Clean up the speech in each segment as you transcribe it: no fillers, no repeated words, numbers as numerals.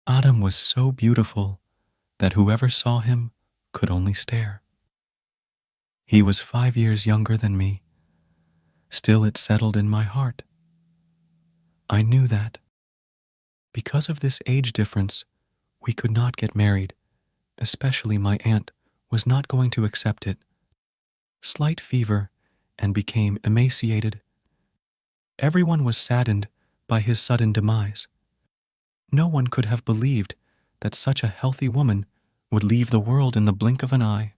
Adam was so beautiful that whoever saw him could only stare. He was 5 years younger than me. Still, it settled in my heart. I knew that, because of this age difference, we could not get married, especially my aunt was not going to accept it. Slight fever and became emaciated. Everyone was saddened by his sudden demise. No one could have believed that such a healthy woman would leave the world in the blink of an eye.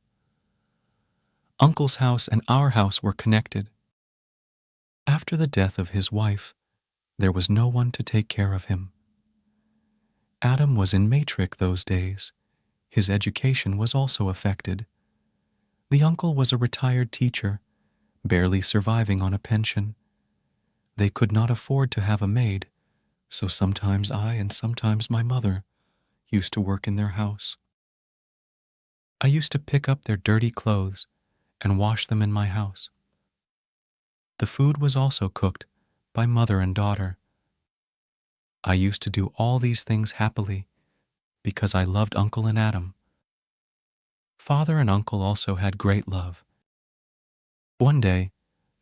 Uncle's house and our house were connected. After the death of his wife, there was no one to take care of him. Adam was in matric those days. His education was also affected. The uncle was a retired teacher, barely surviving on a pension. They could not afford to have a maid, so sometimes I and sometimes my mother used to work in their house. I used to pick up their dirty clothes and wash them in my house. The food was also cooked by mother and daughter. I used to do all these things happily because I loved Uncle and Adam. Father and Uncle also had great love. One day,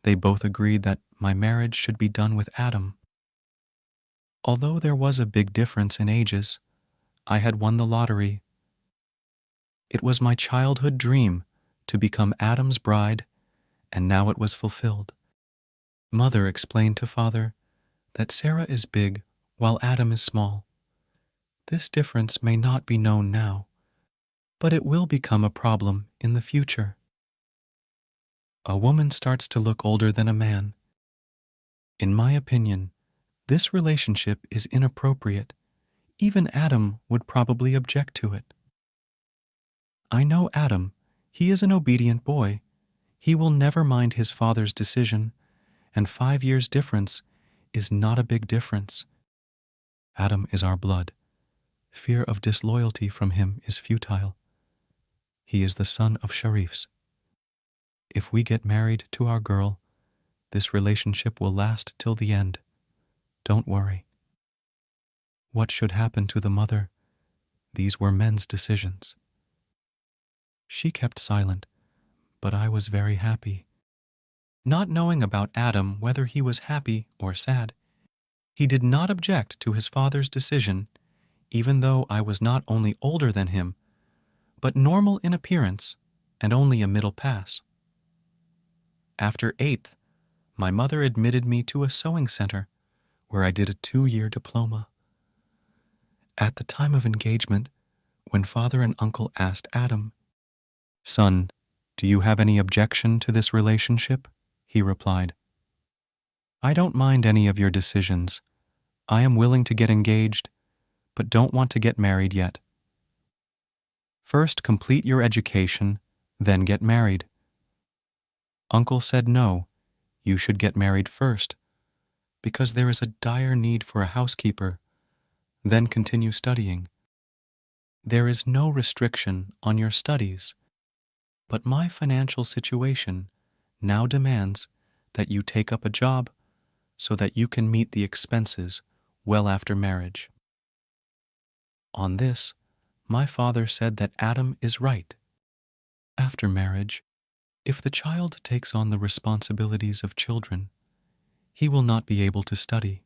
they both agreed that my marriage should be done with Adam. Although there was a big difference in ages, I had won the lottery. It was my childhood dream to become Adam's bride, and now it was fulfilled. Mother explained to Father that Sarah is big while Adam is small. This difference may not be known now, but it will become a problem in the future. A woman starts to look older than a man. In my opinion, this relationship is inappropriate. Even Adam would probably object to it. I know Adam. He is an obedient boy. He will never mind his father's decision, and 5 years difference is not a big difference. Adam is our blood. Fear of disloyalty from him is futile. He is the son of Sharifs. If we get married to our girl, this relationship will last till the end. Don't worry. What should happen to the mother? These were men's decisions. She kept silent, but I was very happy. Not knowing about Adam whether he was happy or sad, he did not object to his father's decision, even though I was not only older than him, but normal in appearance and only a middle pass. After 8th, my mother admitted me to a sewing center where I did a 2-year diploma. At the time of engagement, when Father and Uncle asked Adam, "Son, do you have any objection to this relationship?" he replied, "I don't mind any of your decisions. I am willing to get engaged, but don't want to get married yet. First complete your education, then get married." Uncle said no, you should get married first, because there is a dire need for a housekeeper, then continue studying. There is no restriction on your studies, but my financial situation now demands that you take up a job so that you can meet the expenses well after marriage. On this, my father said that Adam is right. After marriage, if the child takes on the responsibilities of children, he will not be able to study.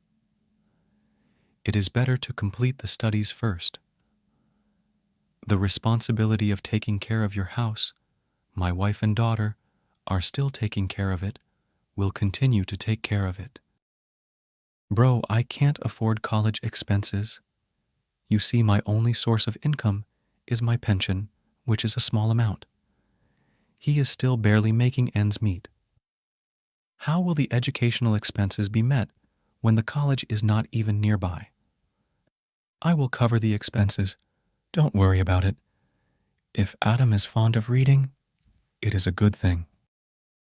It is better to complete the studies first. The responsibility of taking care of your house, my wife and daughter are still taking care of it, will continue to take care of it. Bro, I can't afford college expenses. You see, my only source of income is my pension, which is a small amount. He is still barely making ends meet. How will the educational expenses be met when the college is not even nearby? I will cover the expenses. Don't worry about it. If Adam is fond of reading, it is a good thing.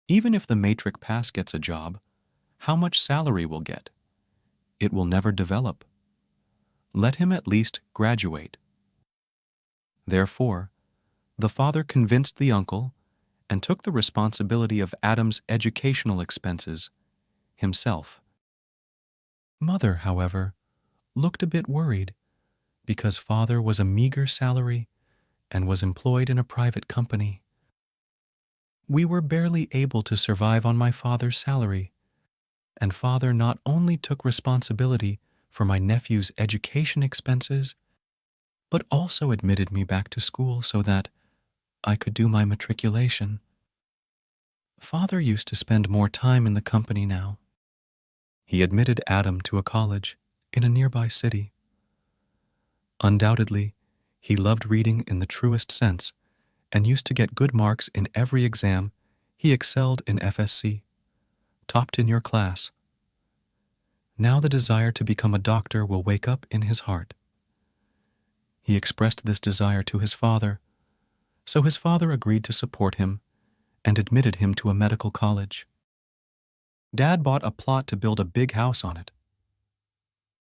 Even if the matric pass gets a job, how much salary will get? It will never develop. Let him at least graduate. Therefore, the father convinced the uncle and took the responsibility of Adam's educational expenses himself. Mother, however, looked a bit worried because father was a meager salary and was employed in a private company. We were barely able to survive on my father's salary, and father not only took responsibility for my nephew's education expenses, but also admitted me back to school so that I could do my matriculation. Father used to spend more time in the company now. He admitted Adam to a college in a nearby city. Undoubtedly, he loved reading in the truest sense and used to get good marks in every exam. He excelled in FSC, topped in your class. Now the desire to become a doctor will wake up in his heart. He expressed this desire to his father, so his father agreed to support him and admitted him to a medical college. Dad bought a plot to build a big house on it.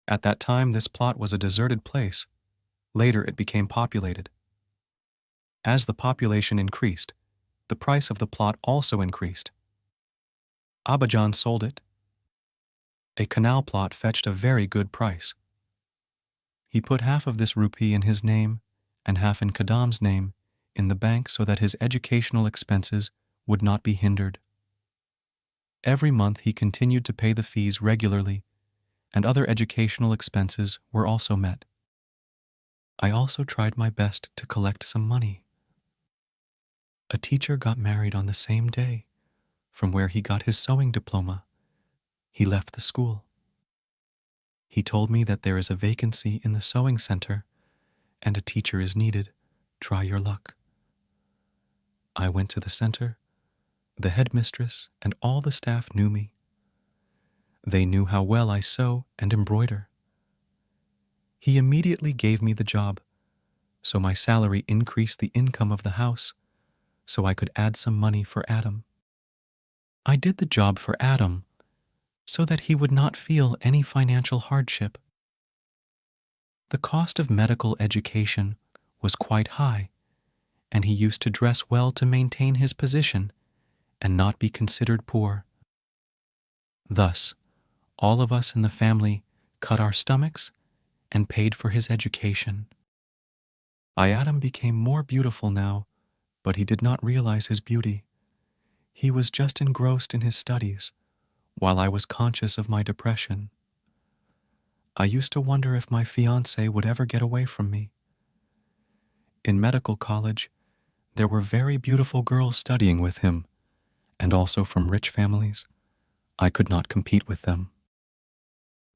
At that time, this plot was a deserted place. Later, it became populated. As the population increased, the price of the plot also increased. Abbajan sold it. A canal plot fetched a very good price. He put half of this rupee in his name and half in Kadam's name in the bank so that his educational expenses would not be hindered. Every month he continued to pay the fees regularly, and other educational expenses were also met. I also tried my best to collect some money. A teacher got married on the same day from where he got his sewing diploma. He left the school. He told me that there is a vacancy in the sewing center and a teacher is needed. Try your luck. I went to the center. The headmistress and all the staff knew me. They knew how well I sew and embroider. He immediately gave me the job, so my salary increased the income of the house, so I could add some money for Adam. I did the job for Adam so that he would not feel any financial hardship. The cost of medical education was quite high, and he used to dress well to maintain his position and not be considered poor. Thus, all of us in the family cut our stomachs and paid for his education. Adam became more beautiful now, but he did not realize his beauty. He was just engrossed in his studies, while I was conscious of my depression. I used to wonder if my fiancé would ever get away from me. In medical college, there were very beautiful girls studying with him, and also from rich families. I could not compete with them.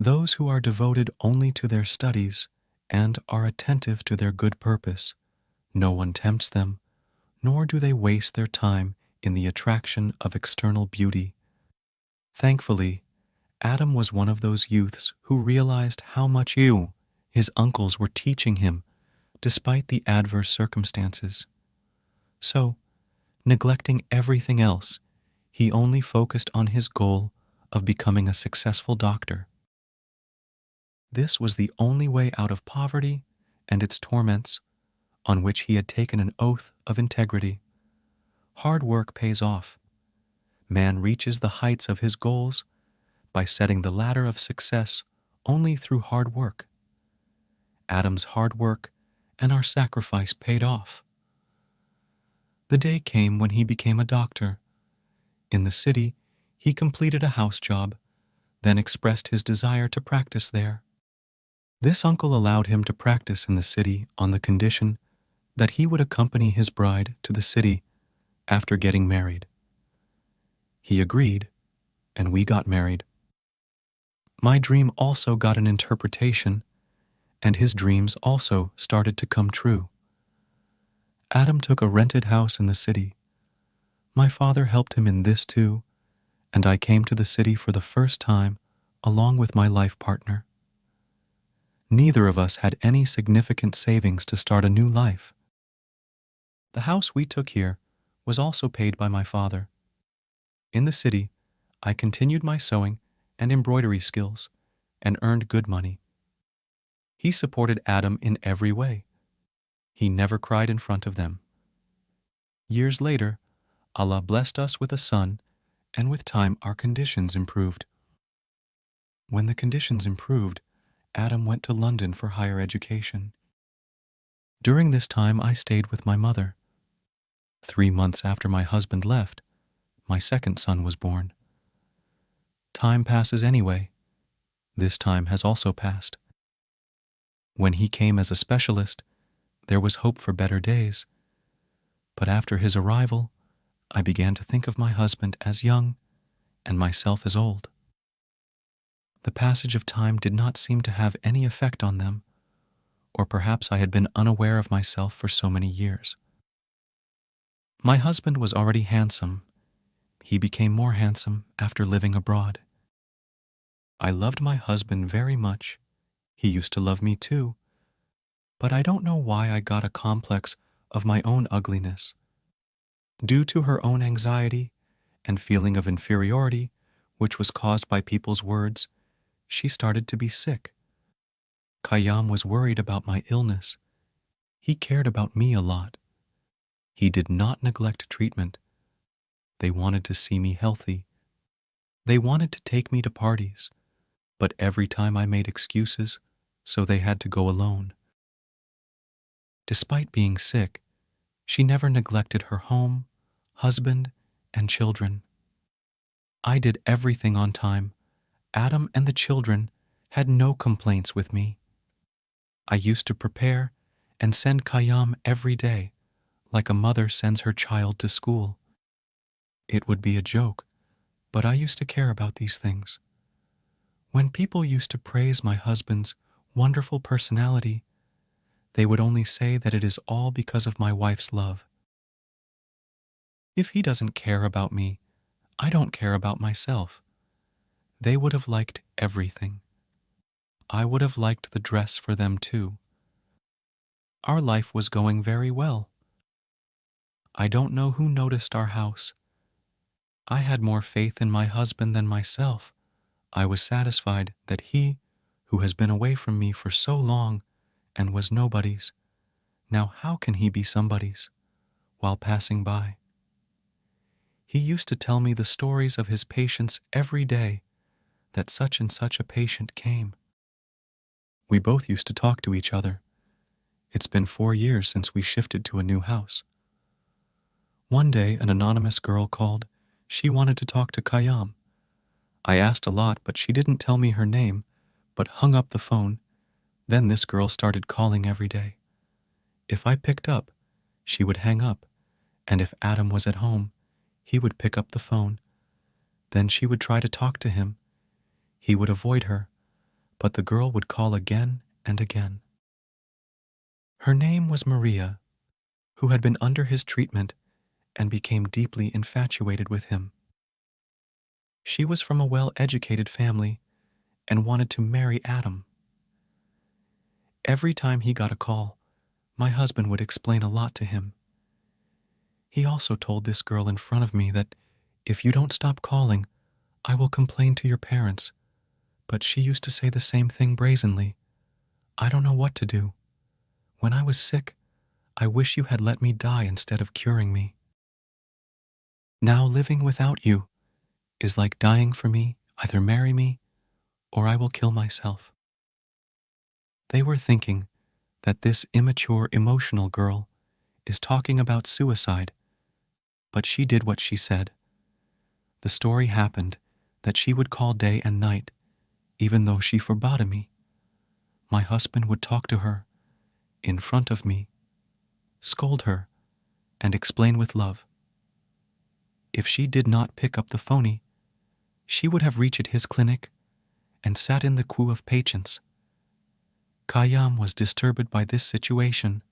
Those who are devoted only to their studies and are attentive to their good purpose, no one tempts them, nor do they waste their time in the attraction of external beauty. Thankfully, Adam was one of those youths who realized how much his uncles were teaching him despite the adverse circumstances. So, neglecting everything else, he only focused on his goal of becoming a successful doctor. This was the only way out of poverty and its torments, on which he had taken an oath of integrity. Hard work pays off. Man reaches the heights of his goals by setting the ladder of success only through hard work. Adam's hard work and our sacrifice paid off. The day came when he became a doctor. In the city, he completed a house job, then expressed his desire to practice there. This uncle allowed him to practice in the city on the condition that he would accompany his bride to the city after getting married. He agreed, and we got married. My dream also got an interpretation, and his dreams also started to come true. Adam took a rented house in the city. My father helped him in this too, and I came to the city for the first time along with my life partner. Neither of us had any significant savings to start a new life. The house we took here was also paid by my father. In the city, I continued my sewing and embroidery skills and earned good money. He supported Adam in every way. He never cried in front of them. Years later, Allah blessed us with a son, and with time our conditions improved. When the conditions improved, Adam went to London for higher education. During this time, I stayed with my mother. 3 months after my husband left, my second son was born. Time passes anyway. This time has also passed. When he came as a specialist, there was hope for better days. But after his arrival, I began to think of my husband as young and myself as old. The passage of time did not seem to have any effect on them, or perhaps I had been unaware of myself for so many years. My husband was already handsome. He became more handsome after living abroad. I loved my husband very much. He used to love me too. But I don't know why I got a complex of my own ugliness. Due to her own anxiety and feeling of inferiority, which was caused by people's words, she started to be sick. Khayyam was worried about my illness. He cared about me a lot. He did not neglect treatment. They wanted to see me healthy. They wanted to take me to parties, but every time I made excuses, so they had to go alone. Despite being sick, she never neglected her home, husband, and children. I did everything on time. Adam and the children had no complaints with me. I used to prepare and send Khayyam every day, like a mother sends her child to school. It would be a joke, but I used to care about these things. When people used to praise my husband's wonderful personality, they would only say that it is all because of my wife's love. If he doesn't care about me, I don't care about myself. They would have liked everything. I would have liked the dress for them too. Our life was going very well. I don't know who noticed our house. I had more faith in my husband than myself. I was satisfied that he, who has been away from me for so long and was nobody's, now how can he be somebody's, while passing by? He used to tell me the stories of his patients every day, that such and such a patient came. We both used to talk to each other. It's been 4 years since we shifted to a new house. One day, an anonymous girl called. She wanted to talk to Khayyam. I asked a lot, but she didn't tell me her name, but hung up the phone. Then this girl started calling every day. If I picked up, she would hang up, and if Adam was at home, he would pick up the phone. Then she would try to talk to him. He would avoid her, but the girl would call again and again. Her name was Maria, who had been under his treatment and became deeply infatuated with him. She was from a well-educated family and wanted to marry Adam. Every time he got a call, my husband would explain a lot to him. He also told this girl in front of me that, if you don't stop calling, I will complain to your parents. But she used to say the same thing brazenly. I don't know what to do. When I was sick, I wish you had let me die instead of curing me. Now living without you is like dying for me. Either marry me or I will kill myself. They were thinking that this immature, emotional girl is talking about suicide, but she did what she said. The story happened that she would call day and night, even though she forbade me. My husband would talk to her in front of me, scold her, and explain with love. If she did not pick up the phony, she would have reached his clinic and sat in the queue of patients. Khayyam was disturbed by this situation,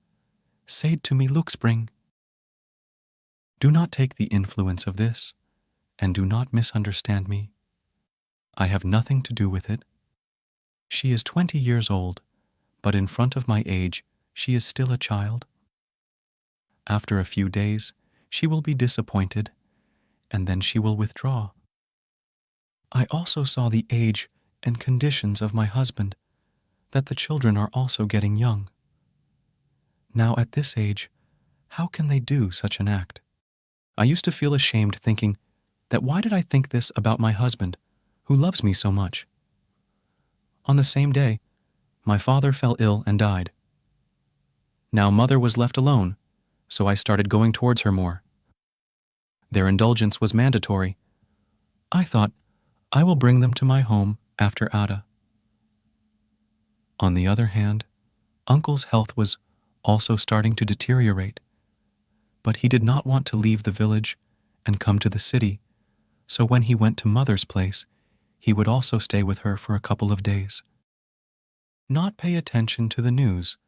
said to me, Luxspring, do not take the influence of this, and do not misunderstand me. I have nothing to do with it. She is 20 years old, but in front of my age, she is still a child. After a few days, she will be disappointed, and then she will withdraw. I also saw the age and conditions of my husband, that the children are also getting young. Now at this age, how can they do such an act? I used to feel ashamed thinking that why did I think this about my husband, who loves me so much? On the same day, my father fell ill and died. Now mother was left alone, so I started going towards her more. Their indulgence was mandatory. I thought, I will bring them to my home after Ada. On the other hand, Uncle's health was also starting to deteriorate, but he did not want to leave the village and come to the city, so when he went to mother's place, he would also stay with her for a couple of days. Not pay attention to the news,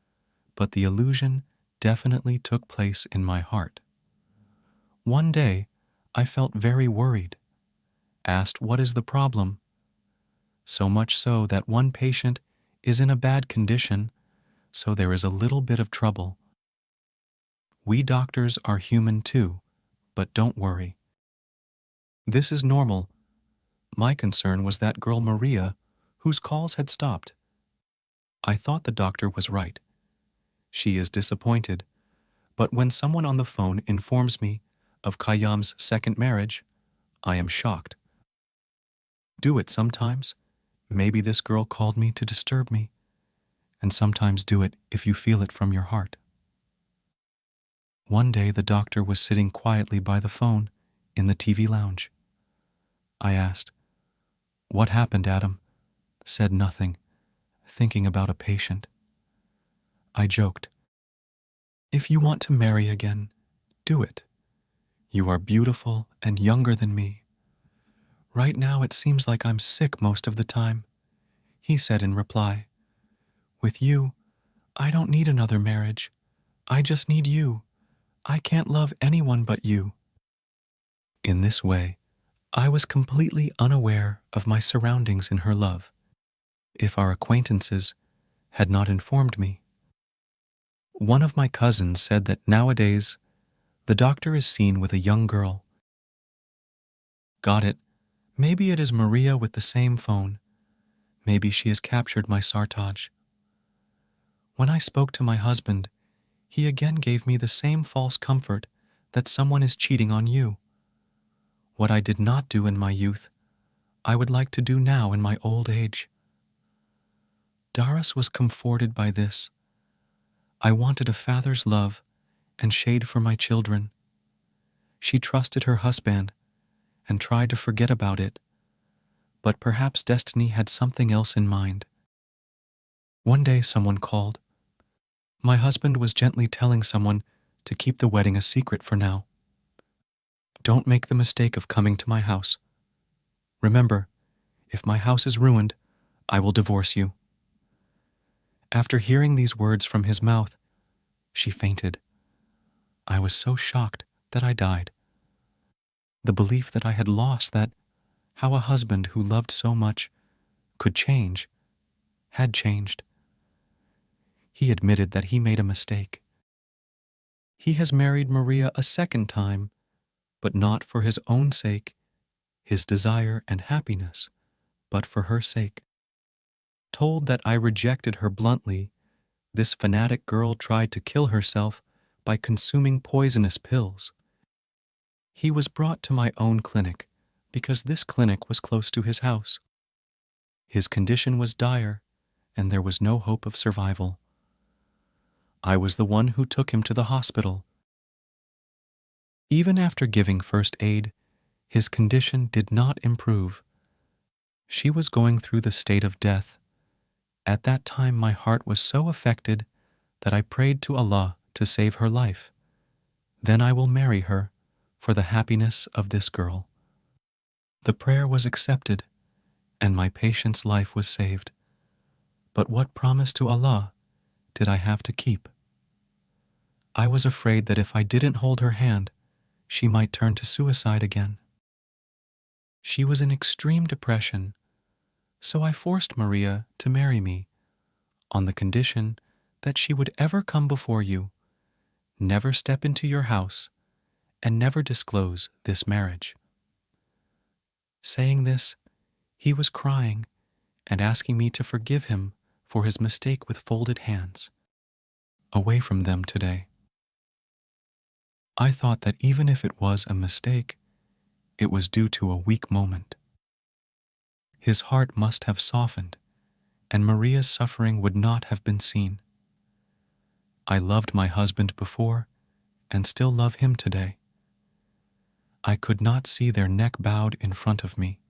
but the illusion definitely took place in my heart. One day, I felt very worried, asked what is the problem, so much so that one patient is in a bad condition, so there is a little bit of trouble. We doctors are human too, but don't worry. This is normal. My concern was that girl Maria, whose calls had stopped. I thought the doctor was right. She is disappointed, but when someone on the phone informs me of Khayyam's second marriage, I am shocked. Do it sometimes. Maybe this girl called me to disturb me, and sometimes do it if you feel it from your heart. One day the doctor was sitting quietly by the phone in the TV lounge. I asked, "What happened, Adam?" Said nothing, thinking about a patient. I joked, "If you want to marry again, do it. You are beautiful and younger than me. Right now it seems like I'm sick most of the time." He said in reply, "With you, I don't need another marriage. I just need you. I can't love anyone but you." In this way, I was completely unaware of my surroundings in her love, if our acquaintances had not informed me. One of my cousins said that nowadays, the doctor is seen with a young girl. Got it. Maybe it is Maria with the same phone. Maybe she has captured my Sartaj. When I spoke to my husband, he again gave me the same false comfort that someone is cheating on you. What I did not do in my youth, I would like to do now in my old age. Daras was comforted by this. I wanted a father's love and shade for my children. She trusted her husband and tried to forget about it, but perhaps destiny had something else in mind. One day someone called. My husband was gently telling someone to keep the wedding a secret for now. Don't make the mistake of coming to my house. Remember, if my house is ruined, I will divorce you. After hearing these words from his mouth, she fainted. I was so shocked that I died. The belief that I had lost that how a husband who loved so much could change, had changed. He admitted that he made a mistake. He has married Maria a second time, but not for his own sake, his desire and happiness, but for her sake. Told that I rejected her bluntly, this fanatic girl tried to kill herself by consuming poisonous pills. He was brought to my own clinic because this clinic was close to his house. His condition was dire, and there was no hope of survival. I was the one who took him to the hospital. Even after giving first aid, his condition did not improve. She was going through the state of death. At that time, my heart was so affected that I prayed to Allah to save her life. Then I will marry her for the happiness of this girl. The prayer was accepted, and my patient's life was saved. But what promise to Allah did I have to keep? I was afraid that if I didn't hold her hand, she might turn to suicide again. She was in extreme depression, so I forced Maria to marry me on the condition that she would ever come before you, never step into your house, and never disclose this marriage. Saying this, he was crying and asking me to forgive him for his mistake with folded hands. Away from them today. I thought that even if it was a mistake, it was due to a weak moment. His heart must have softened, and Maria's suffering would not have been seen. I loved my husband before and still love him today. I could not see their neck bowed in front of me.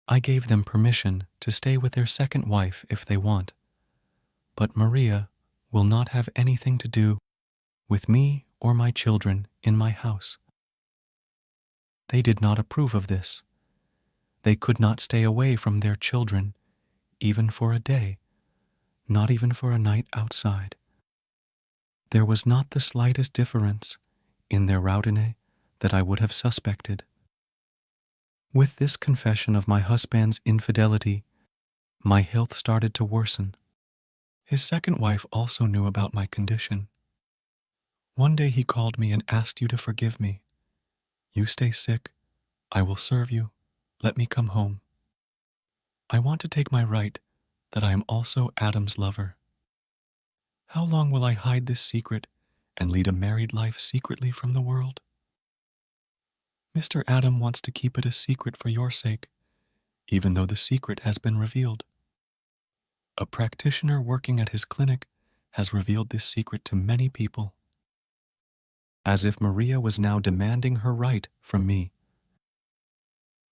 I gave them permission to stay with their second wife if they want, but Maria will not have anything to do with me or my children in my house. They did not approve of this. They could not stay away from their children, even for a day, not even for a night outside. There was not the slightest difference in their routine that I would have suspected. With this confession of my husband's infidelity, my health started to worsen. His second wife also knew about my condition. One day he called me and asked you to forgive me. You stay sick, I will serve you. Let me come home. I want to take my right that I am also Adam's lover. How long will I hide this secret and lead a married life secretly from the world? Mr. Adam wants to keep it a secret for your sake, even though the secret has been revealed. A practitioner working at his clinic has revealed this secret to many people. As if Maria was now demanding her right from me.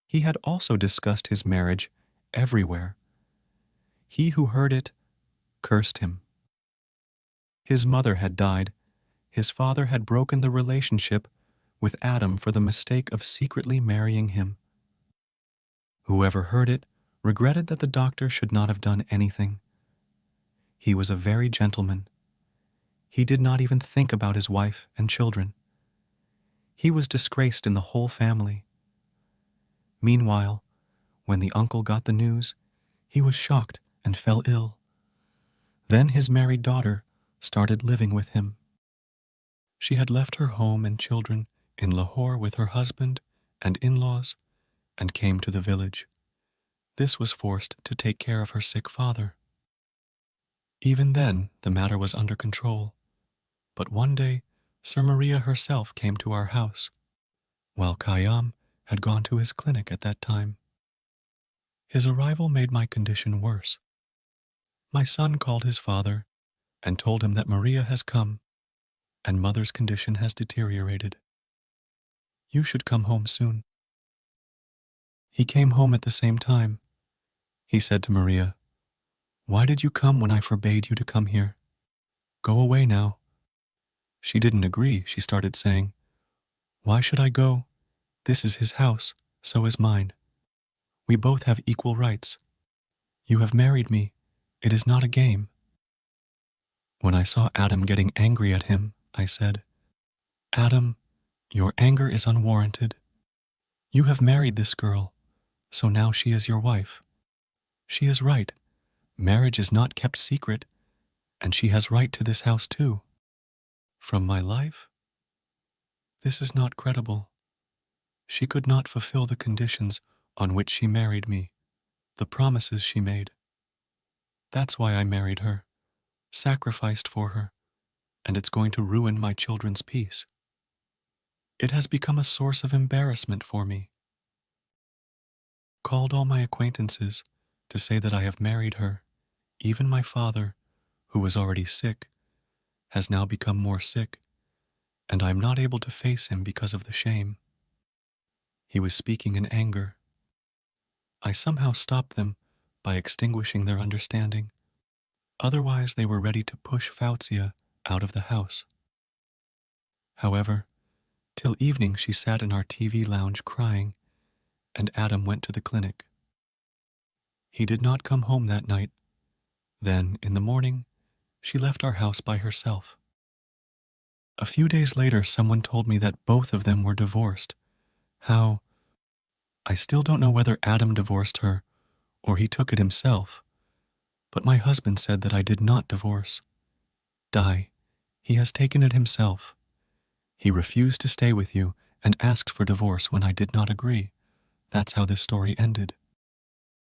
He had also discussed his marriage everywhere. He who heard it cursed him. His mother had died. His father had broken the relationship with Adam for the mistake of secretly marrying him. Whoever heard it regretted that the doctor should not have done anything. He was a very gentleman. He did not even think about his wife and children. He was disgraced in the whole family. Meanwhile, when the uncle got the news, he was shocked and fell ill. Then his married daughter started living with him. She had left her home and children in Lahore with her husband and in-laws and came to the village. This was forced to take care of her sick father. Even then, the matter was under control. But one day, Sir Maria herself came to our house, while Khayyam had gone to his clinic at that time. His arrival made my condition worse. My son called his father and told him that Maria has come, and mother's condition has deteriorated. You should come home soon. He came home at the same time. He said to Maria, "Why did you come when I forbade you to come here? Go away now." She didn't agree. She started saying, "Why should I go? This is his house, so is mine. We both have equal rights. You have married me. It is not a game." When I saw Adam getting angry at him, I said, "Adam, your anger is unwarranted. You have married this girl, so now she is your wife. She is right. Marriage is not kept secret, and she has right to this house too. From my life? This is not credible. She could not fulfill the conditions on which she married me, the promises she made. That's why I married her, sacrificed for her, and it's going to ruin my children's peace. It has become a source of embarrassment for me. Called all my acquaintances to say that I have married her. Even my father, who was already sick, has now become more sick, and I am not able to face him because of the shame." He was speaking in anger. I somehow stopped them by extinguishing their understanding. Otherwise, they were ready to push Fauzia out of the house. However, till evening she sat in our TV lounge crying, and Adam went to the clinic. He did not come home that night. Then, in the morning, she left our house by herself. A few days later, someone told me that both of them were divorced. How? I still don't know whether Adam divorced her or he took it himself, but my husband said that I did not divorce. Di, he has taken it himself. He refused to stay with you and asked for divorce when I did not agree. That's how this story ended.